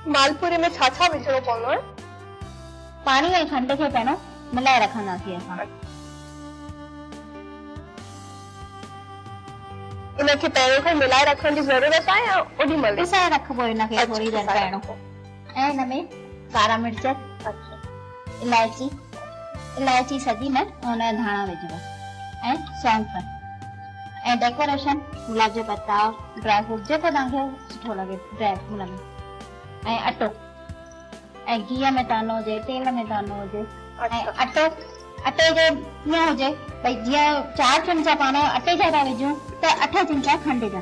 मालपुरे में छा विझणो पवंदो आहे? पानी ऐं खंड खे पहिरियों मिलाए रखंदासीं असां। इनखे पहिरियों खां मिलाए रखण जी ज़रूरत आहे या ओॾी महिल? पिसाए रखबो इनखे थोड़ी देर पहिरियों। ऐं हिनमें कारा मिर्च, इलायची, इलायची सॼी न हुन जा धाणा विझबा ऐं सौंफ ऐं डेकोरेशन गुलाब जा पत्ता, ड्राई फ्रूट जेको तव्हांखे सुठो लॻे ड्राई हुन में, ऐं अटो ऐं घी में तरिणो हुजे तेल में तरिणो हुजे ऐं अटो अटे जो कीअं हुजे भई जीअं 4 चमचा पाण अटे जा था विझूं त 8 चमचा खंड जा,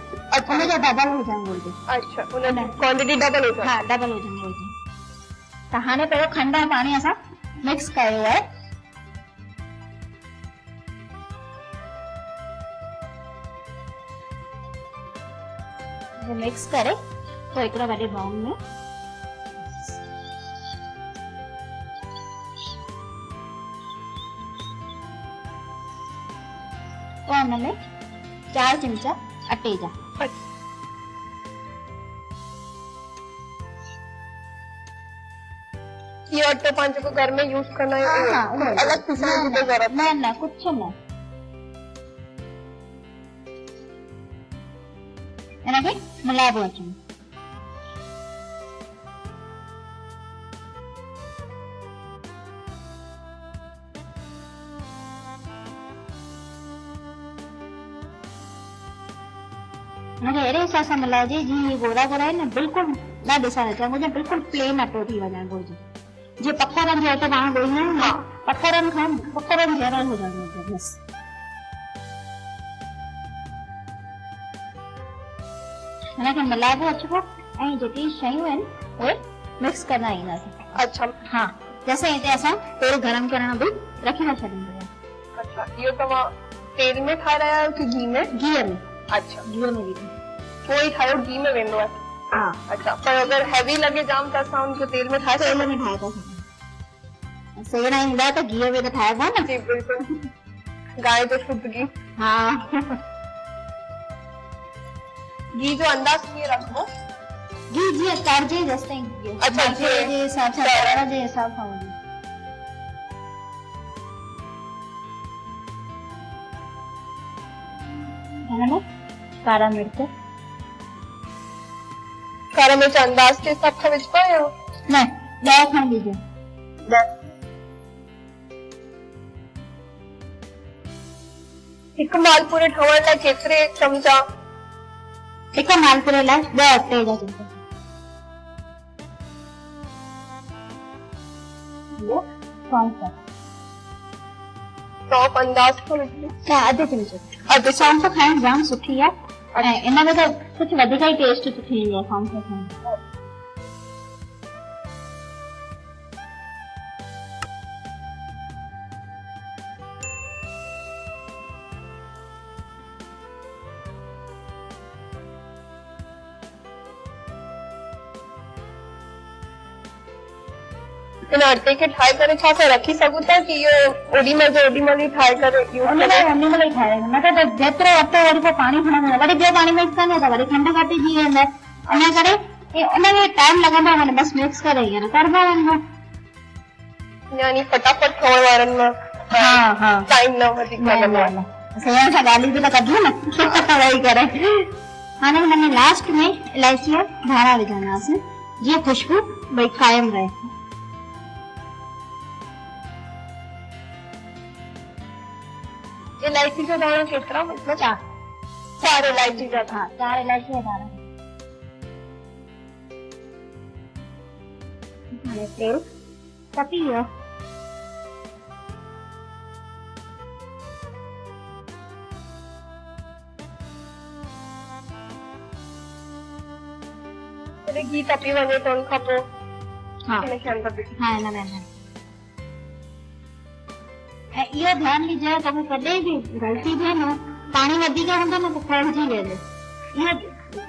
हुन जो डबल हुजणु घुरिजे। अच्छा, हुन क्वांटिटी डबल हुजे? हा, डबल हुजणु घुरिजे। त हाणे पहिरियों खंड ऐं पाणी असां मिक्स कयो आहे। मिक्स करे तो हिकिड़ो वॾे बाउल में तो हुनमें 4 चमचा अटे जा, ये अटो पाण जेको घर में यूज कंदा आहियूं अलग पिसण जी ज़रूरत न कुछ न, इनखे मिलाइबो अचणो। मुझे अहिड़े हिसाब सां मिलाइजे जीअं ये गोरा गोरा आहे न बिल्कुलु न ॾिसण अचे, मुझे बिल्कुलु प्लेन अटो थी वञणु घुरिजे। जीअं पकोड़नि जो अटो पाण ॻोल्हींदा आहियूं न, पकोड़नि जहिड़ो हुजणु घुरिजे बसि। हिनखे मिलाइबो अचिबो ऐं जेकी शयूं आहिनि उहे मिक्स कंदा ईंदासीं। अच्छा, हाँ, जैसे हिते असां तेल गरम करण बि रखी न छॾींदा। अच्छा, इहो तव्हां तेल में ठाहे रहिया आहियो कि घी में? घी में। अच्छा, घी में विझो पोइ ठाहियो घी में वेंदो आहे? हाँ। अच्छा, पर अगर हैवी लगे जाम त असां उनखे तेल में ठाहे तेल में ठाहे था सघूं। सेण ईंदा त घी में त ठाहिबो न। जी बिल्कुलु, गांइ जो शुद्ध घी। हाँ। घी जो अंदाज कीअं रखबो? घी जीअं तरजे जेसि ताईं। अच्छा, जे हिसाब सां तरण जे हिसाब सां हुजे। हिनमें कारा मिर्च अंदाज के हिसाब सां विझबा या न 10 खण विझो। हिकु मालपुरे ठहण लाइ केतिरे चमचा? हिकु मालपुरे लाइ 2 अटे जा चमचा। सौंफ अंदाज खां विझबो? अधु चमचो। सौंफ खाइण जाम सुठी आहे ऐं इन में त कुछ वधीक ही टेस्ट थी वेंदो आहे सौंफ खाइण। इन अटे खे ठाहे करे छा करे रखी सघूं था कि इहो ओॾी महिल जो ओॾी महिल ई ठाहे करे यूज़ करे? उन महिल ई ठाहे मतलब जेतिरो अटो वरी पोइ पाणी खणंदो वरी ॿियो पाणी मिक्स कंदो त वरी खंड घटिजी वेंदा, इन करे उनमें टाइम लॻंदो वञे, बस मिक्स करे ईअं करबो वञिबो। यानी फटाफट ठहण वारनि में हाँ हाँ टाइम न वधीक लॻंदो आहे। सेण सां ॻाल्हियूं बि त कढूं न वेही करे। हाणे हुनमें लास्ट में इलायची जा धाणा विझंदासीं जीअं खुशबू भई कायम रहे। इलायची जो दाणा केतिरा? मतलब 4 इलायची जा। हाँ, 4 इलायची जा दाणा। हाणे तेल तपी वियो। घी तपी वञे त उन खां पोइ हाँ हिनखे अंदर विझ। हाँ हिन में ऐं इहो ध्यानु ॾिजो त कॾहिं बि ग़लती थिए न पाणी वधीक हूंदो न त फैलिजी वेंदो। इहो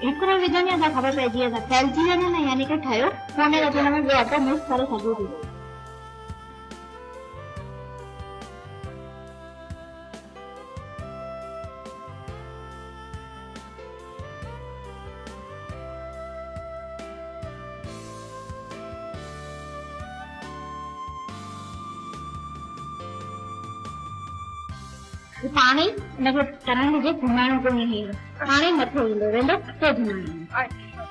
हिकिड़ो विझंदी त ख़बर पइजी वेंदो, फैलिजी वञे न यानी कि ठहियो कोन्हे त हुन में ॿियो अटो मिक्स करे सघो था। पानी इनखे तरण ॾिजे, घुमाइणो कोन्हे हीअं, पाणी मथे ईंदो वेंदो पोइ घुमाइणो। अच्छा,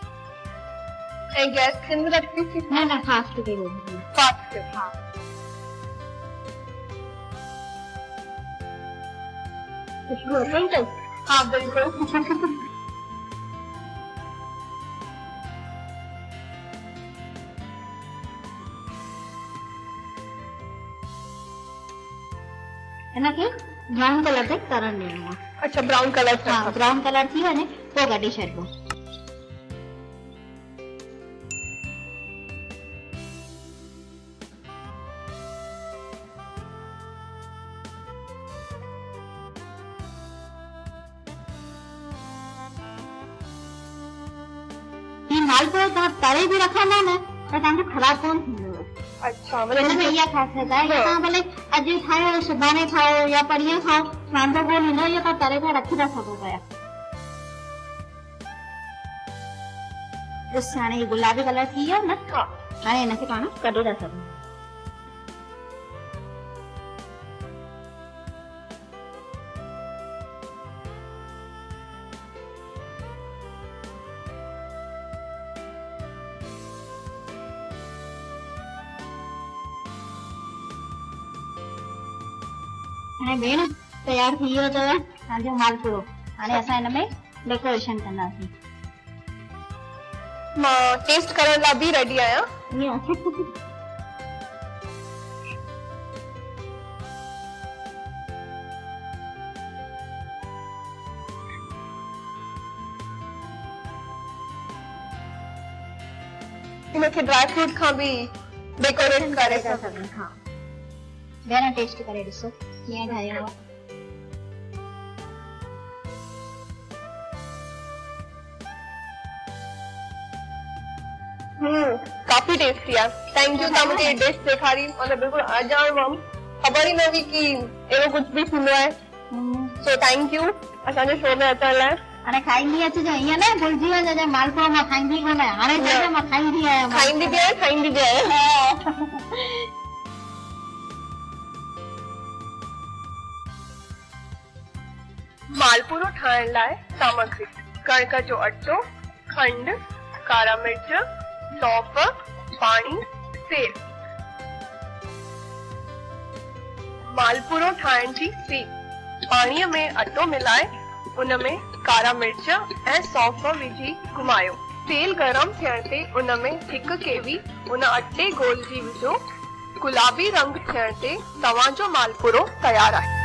ऐं गैस सिम रखी थी? न न फास्ट कयो, फास्ट। हा खुशबू अचई थी? हाँ बिल्कुल। इनखे ब्राउन कलर ते तरण ॾियणो आहे। अच्छा, ब्राउन कलर। हाँ, ब्राउन कलर थी वञे पोइ कढी छॾिबो। मालपुड़ो तव्हां तरे बि रखंदा न त तव्हांजो ख़राब कोन थींदो। अच्छा, मतलब इहा ख़ासियत आहे कि तव्हां भले अॼु ठाहियो, सुभाणे खाओ या परीहं खाओ, वांदो कोन ईंदो। इहो तव्हां तरे करे रखी था सघो पिया। ॾिस हाणे हीउ गुलाबी कलर थी वियो न। हाणे हिनखे पाण कढी था सघूं। हाणे भेण तयार थी वियो अथव तव्हांजो मालपुड़ो। हाणे असां हिन में डेकोरेशन कंदासीं। मां टेस्ट करण लाइ बि रेडी आहियां। ईअं इनखे ड्राई फ्रूट खां बि डेकोरेट करे था सघूं। हा भेण टेस्ट करे ॾिसो कीअं ठाहियो आहे। काफी टेस्टी आहे। थैंक यू, तव्हां मूंखे डिश ॾेखारी। मतलब बिल्कुल अॼाण हुअमि, ख़बर ई न हुई कि अहिड़ो कुझु बि थींदो आहे। सो थैंक यू असांजे शो में अचण लाइ। हाणे खाईंदी अचिजो, ईअं न भुलिजी वञिजो मालपुड़ो मां खाईंदी कोन आहियां। हाणे चइजो मां खाईंदी आहियां। खाईंदी बि आहियां, खाईंदी बि आहियां। मालपुड़ो ठाहिण लाइ सामग्री: कणिक जो अटो, खंड, कारा मिर्च, सौंफ, पाणी, तेल। मालपुड़ो ठाहिण जी सीख: पाणीअ में अटो मिलाए उन में कारा मिर्च ऐं सौंफ विझी घुमायो। तेल गरम थियण ते उन में हिकु केवी उन अटे गोल जी विझो। गुलाबी रंग थियण ते तव्हांजो मालपुड़ो तयार आहे।